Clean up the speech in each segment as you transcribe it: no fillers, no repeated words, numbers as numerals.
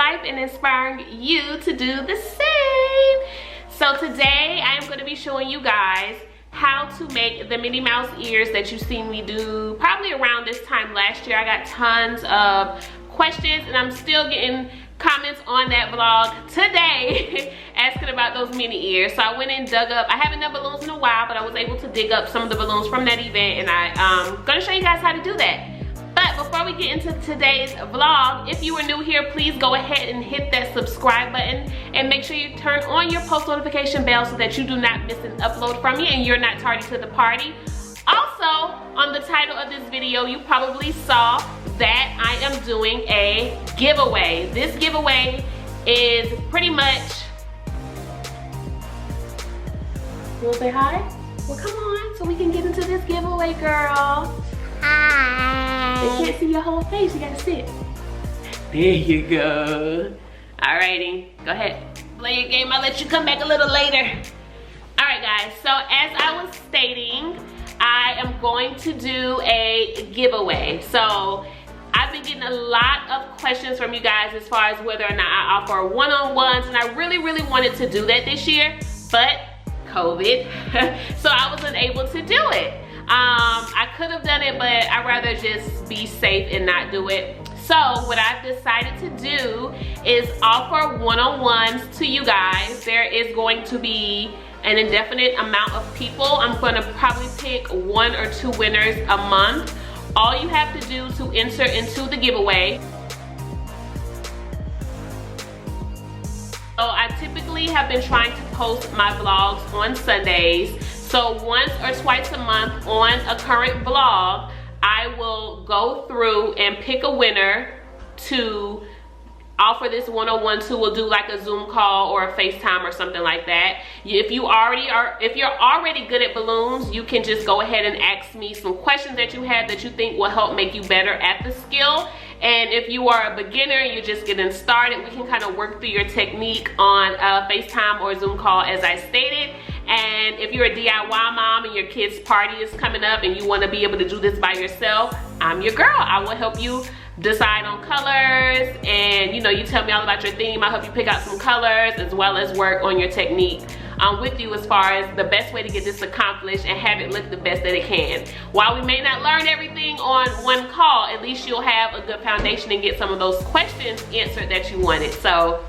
life and inspiring you to do the same. So today I'm going to be showing you guys how to make the Minnie Mouse ears that you've seen me do probably around this time last year. I got tons of questions and I'm still getting comments on that vlog today asking about those Minnie ears. So I went and dug up, I haven't done balloons in a while, but I was able to dig up some of the balloons from that event, and I'm gonna show you guys how to do that. But before we get into today's vlog, if you are new here, please go ahead and hit that subscribe button and make sure you turn on your post notification bell so that you do not miss an upload from me and you're not tardy to the party. Also, on the title of this video, you probably saw that I am doing a giveaway. This giveaway is pretty much, you wanna say hi? Well, come on, so we can get into this giveaway, girl. Hi. They can't see your whole face, you gotta sit. There you go. Alrighty, go ahead. Play your game, I'll let you come back a little later. Alright guys, so as I was stating, I am going to do a giveaway. So I've been getting a lot of questions from you guys as far as whether or not I offer one-on-ones, and I really wanted to do that this year, but COVID, so I wasn't able to do it. I could have done it, but I'd rather just be safe and not do it. So what I've decided to do is offer one-on-ones to you guys. There is going to be an indefinite amount of people. I'm gonna probably pick 1 or 2 winners a month. All you have to do to enter into the giveaway. So I typically have been trying to post my vlogs on Sundays. So once or twice a month on a current vlog, I will go through and pick a winner to offer this one-on-one to. We'll do like a Zoom call or a FaceTime or something like that. If you're already good at balloons, you can just go ahead and ask me some questions that you have that you think will help make you better at the skill. And if you are a beginner, you're just getting started, we can kind of work through your technique on a FaceTime or Zoom call as I stated. And if you're a DIY mom and your kid's party is coming up and you want to be able to do this by yourself, I'm your girl. I will help you decide on colors, and you tell me all about your theme. I'll help you pick out some colors as well as work on your technique with you as far as the best way to get this accomplished and have it look the best that it can. While we may not learn everything on one call, at least you'll have a good foundation and get some of those questions answered that you wanted. So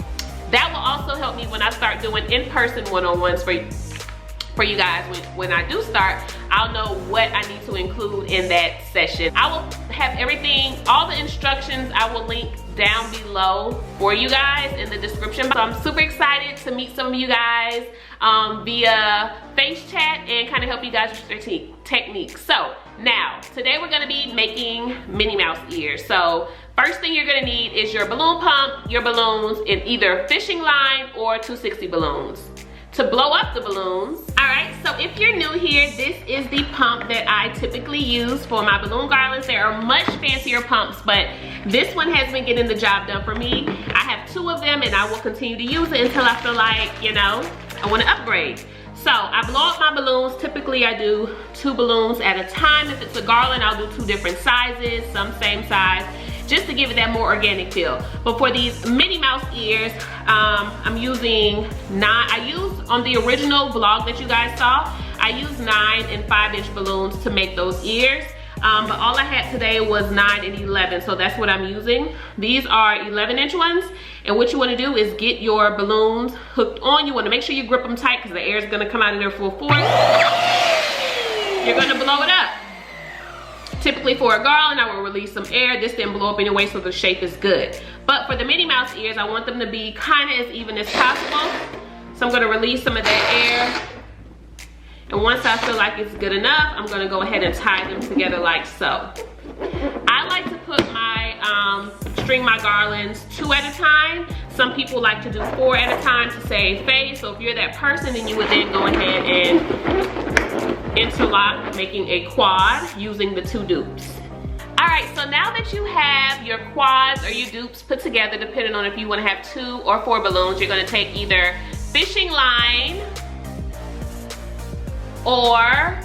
that will also help me when I start doing in-person one-on-ones for you guys. When I do start, I'll know what I need to include in that session. I will have everything, all the instructions I will link down below for you guys in the description. So I'm super excited to meet some of you guys via face chat and kind of help you guys with your techniques. So now, today we're gonna be making Minnie Mouse ears. So first thing you're gonna need is your balloon pump, your balloons in either fishing line or 260 balloons to blow up the balloons. All right, so if you're new here, this is the pump that I typically use for my balloon garlands. There are much fancier pumps, but this one has been getting the job done for me. I have 2 of them and I will continue to use it until I feel like, I wanna upgrade. So I blow up my balloons. Typically I do 2 balloons at a time. If it's a garland, I'll do 2 different sizes, some same size, just to give it that more organic feel. But for these Minnie Mouse ears, I'm using 9, I used on the original vlog that you guys saw, I used 9 and 5-inch balloons to make those ears. But all I had today was 9 and 11, so that's what I'm using. These are 11-inch ones, and what you wanna do is get your balloons hooked on. You wanna make sure you grip them tight because the air is gonna come out of there full force. You're gonna blow it up. Typically for a garland, I will release some air. This didn't blow up anyway, so the shape is good. But for the Minnie Mouse ears, I want them to be kind of as even as possible. So I'm gonna release some of that air. And once I feel like it's good enough, I'm gonna go ahead and tie them together like so. I like to put string my garlands 2 at a time. Some people like to do 4 at a time to save space. So if you're that person, then you would then go ahead and interlock, making a quad using the 2 dupes. All right, so now that you have your quads or your dupes put together, depending on if you wanna have 2 or 4 balloons, you're gonna take either fishing line or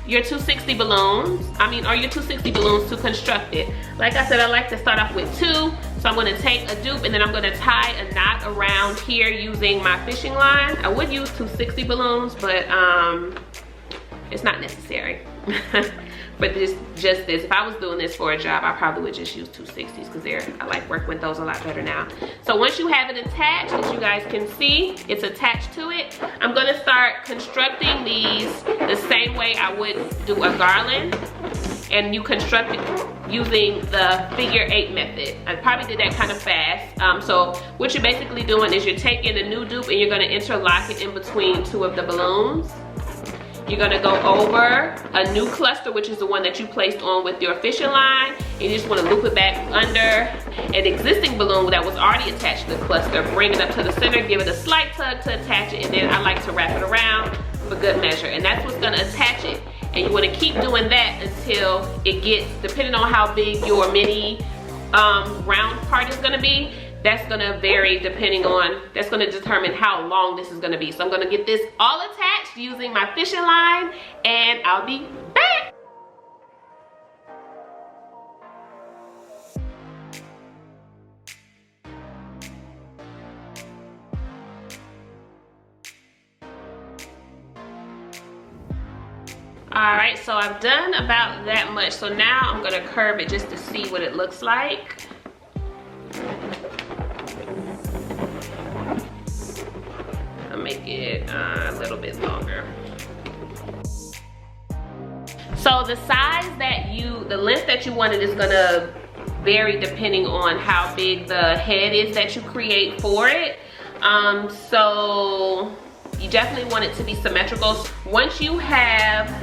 your 260 balloons, or your 260 balloons to construct it. Like I said, I like to start off with 2 So I'm gonna take a dupe and then I'm gonna tie a knot around here using my fishing line. I would use 260 balloons, but it's not necessary. But just this, if I was doing this for a job, I probably would just use 260s because I like working with those a lot better now. So once you have it attached, as you guys can see, it's attached to it. I'm gonna start constructing these the same way I would do a garland. And you construct it using the figure 8 method. I probably did that kind of fast. So what you're basically doing is you're taking a new dupe and you're gonna interlock it in between two of the balloons. You're gonna go over a new cluster, which is the one that you placed on with your fishing line. And you just wanna loop it back under an existing balloon that was already attached to the cluster. Bring it up to the center, give it a slight tug to attach it, and then I like to wrap it around for good measure. And that's what's gonna attach it. And you wanna keep doing that until it gets, depending on how big your mini round part is gonna be, that's gonna vary depending on, that's gonna determine how long this is gonna be. So I'm gonna get this all attached using my fishing line and I'll be back. All right, so I've done about that much. So now I'm gonna curve it just to see what it looks like. I'll make it a little bit longer. So the size that the length that you wanted is gonna vary depending on how big the head is that you create for it. So you definitely want it to be symmetrical. Once you have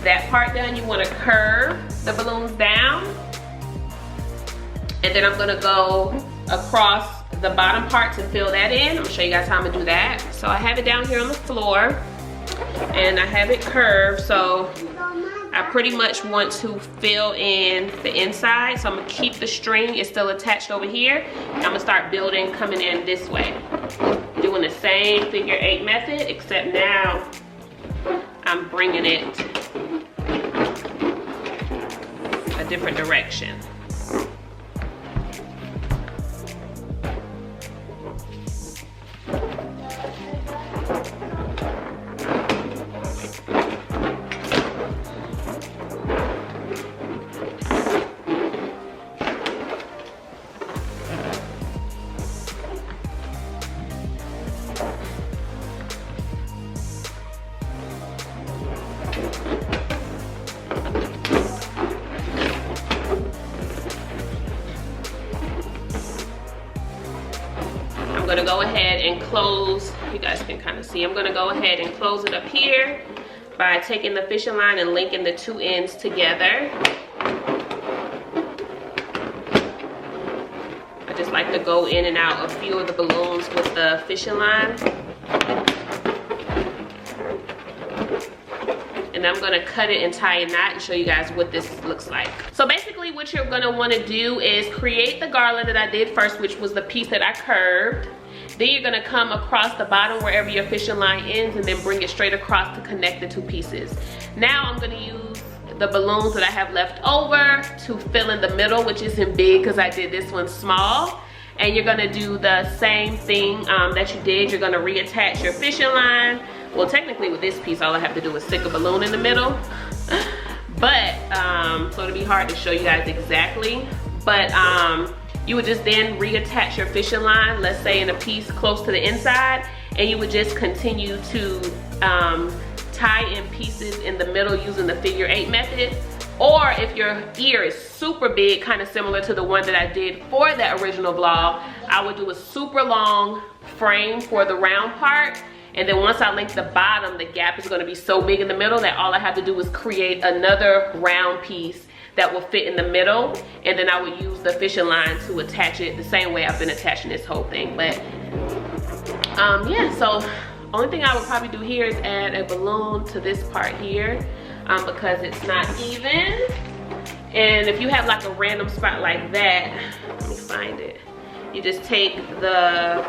that part done, you want to curve the balloons down, and then I'm gonna go across the bottom part to fill that in. I'm gonna show you guys how I'm gonna do that. So I have it down here on the floor and I have it curved, so I pretty much want to fill in the inside. So I'm gonna keep the string, it's still attached over here. I'm gonna start building coming in this way, doing the same figure 8 method, except now I'm bringing it a different direction. I'm gonna go ahead and close, you guys can kind of see, I'm gonna go ahead and close it up here by taking the fishing line and linking the two ends together. I just like to go in and out a few of the balloons with the fishing line. And I'm gonna cut it and tie a knot and show you guys what this looks like. So basically what you're gonna wanna do is create the garland that I did first, which was the piece that I curved. Then you're gonna come across the bottom wherever your fishing line ends and then bring it straight across to connect the two pieces. Now I'm gonna use the balloons that I have left over to fill in the middle, which isn't big because I did this one small. And you're gonna do the same thing that you did. You're gonna reattach your fishing line. Well, technically with this piece, all I have to do is stick a balloon in the middle. But, so it'll be hard to show you guys exactly. But you would just then reattach your fishing line, let's say in a piece close to the inside, and you would just continue to tie in pieces in the middle using the figure 8 method. Or if your ear is super big, kind of similar to the one that I did for that original vlog, I would do a super long frame for the round part. And then once I link the bottom, the gap is gonna be so big in the middle that all I have to do is create another round piece that will fit in the middle. And then I would use the fishing line to attach it the same way I've been attaching this whole thing. But yeah, so only thing I would probably do here is add a balloon to this part here because it's not even. And if you have like a random spot like that, let me find it. You just take the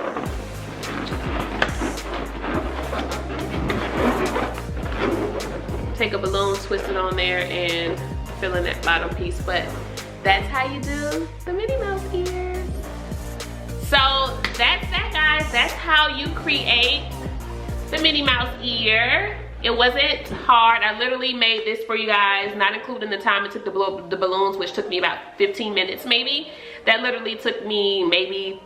take a balloon, twist it on there, and fill in that bottom piece. But that's how you do the Minnie Mouse ears. So that's that, guys. That's how you create the Minnie Mouse ear. It wasn't hard. I literally made this for you guys, not including the time it took to blow up the balloons, which took me about 15 minutes maybe. That literally took me maybe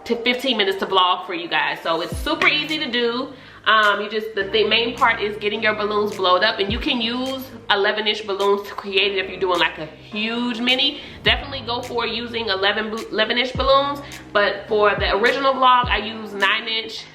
15 minutes to vlog for you guys. So it's super easy to do. The main part is getting your balloons blowed up, and you can use 11-inch balloons to create it if you're doing like a huge Minnie. Definitely go for using 11-inch balloons, but for the original vlog I use 9-inch,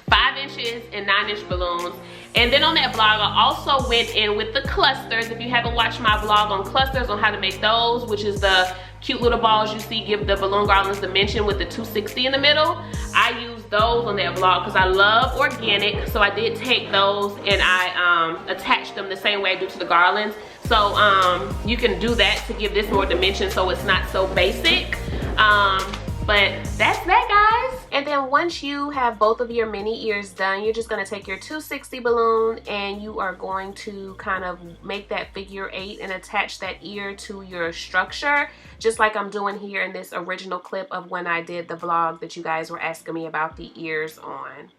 5 inches, and 9-inch balloons. And then on that vlog I also went in with the clusters. If you haven't watched my vlog on clusters, on how to make those, which is the cute little balls you see give the balloon garlands dimension with the 260 in the middle, I used those on that vlog because I love organic. So I did take those and I attached them the same way I do to the garlands. So you can do that to give this more dimension so it's not so basic. But that's that, guys. And then once you have both of your Minnie ears done, you're just gonna take your 260 balloon and you are going to kind of make that figure 8 and attach that ear to your structure, just like I'm doing here in this original clip of when I did the vlog that you guys were asking me about the ears on.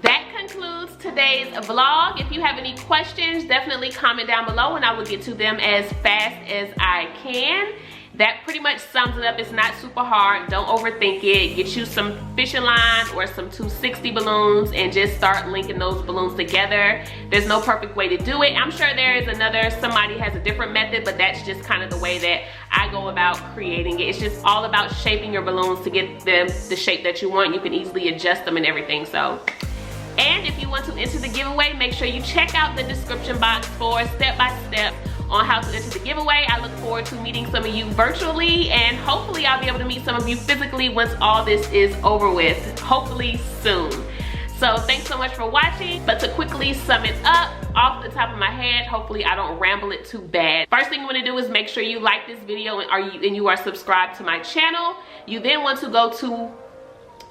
That concludes today's vlog. If you have any questions, definitely comment down below and I will get to them as fast as I can. That pretty much sums it up. It's not super hard. Don't overthink it. Get you some fishing line or some 260 balloons and just start linking those balloons together. There's no perfect way to do it. I'm sure there is somebody has a different method, but that's just kind of the way that I go about creating it. It's just all about shaping your balloons to get them the shape that you want. You can easily adjust them and everything. So, and if you want to enter the giveaway, make sure you check out the description box for step-by-step on how to enter the giveaway. I look forward to meeting some of you virtually, and hopefully I'll be able to meet some of you physically once all this is over with, hopefully soon. So thanks so much for watching. But to quickly sum it up off the top of my head, hopefully I don't ramble it too bad. First thing you want to do is make sure you like this video and you are subscribed to my channel. You then want to go to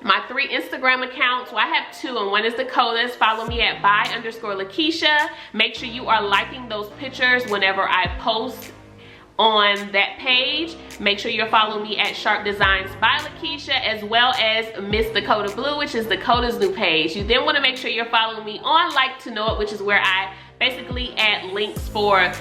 my 3 Instagram accounts. Well, I have 2, and one is Dakota's. Follow me at by_Lakeisha. Make sure you are liking those pictures whenever I post on that page. Make sure you're following me at Sharp Designs by Lakeisha, as well as Miss Dakota Blue, which is Dakota's new page. You then want to make sure you're following me on Like to Know It, which is where I basically add links for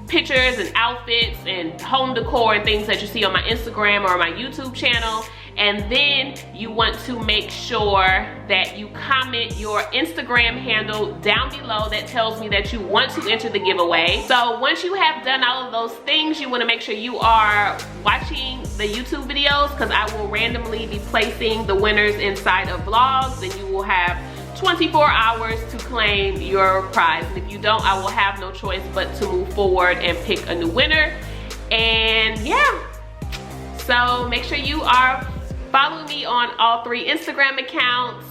pictures and outfits and home decor and things that you see on my Instagram or my YouTube channel. And then you want to make sure that you comment your Instagram handle down below that tells me that you want to enter the giveaway. So once you have done all of those things, you want to make sure you are watching the YouTube videos, because I will randomly be placing the winners inside of vlogs, and you will have 24 hours to claim your prize. And if you don't, I will have no choice but to move forward and pick a new winner. And yeah, so make sure you are following me on all 3 Instagram accounts,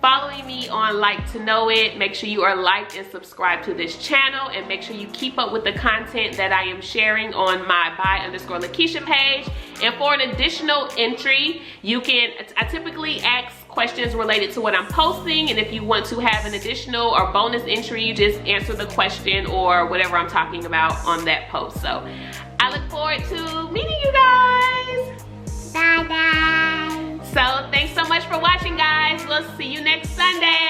following me on Like to Know It. Make sure you are liked and subscribed to this channel, and make sure you keep up with the content that I am sharing on my by_Lakeisha page. And for an additional entry, I typically ask questions related to what I'm posting, and if you want to have an additional or bonus entry, you just answer the question or whatever I'm talking about on that post. So I look forward to meeting you guys. Bye-bye. So thanks so much for watching, guys. We'll see you next Sunday.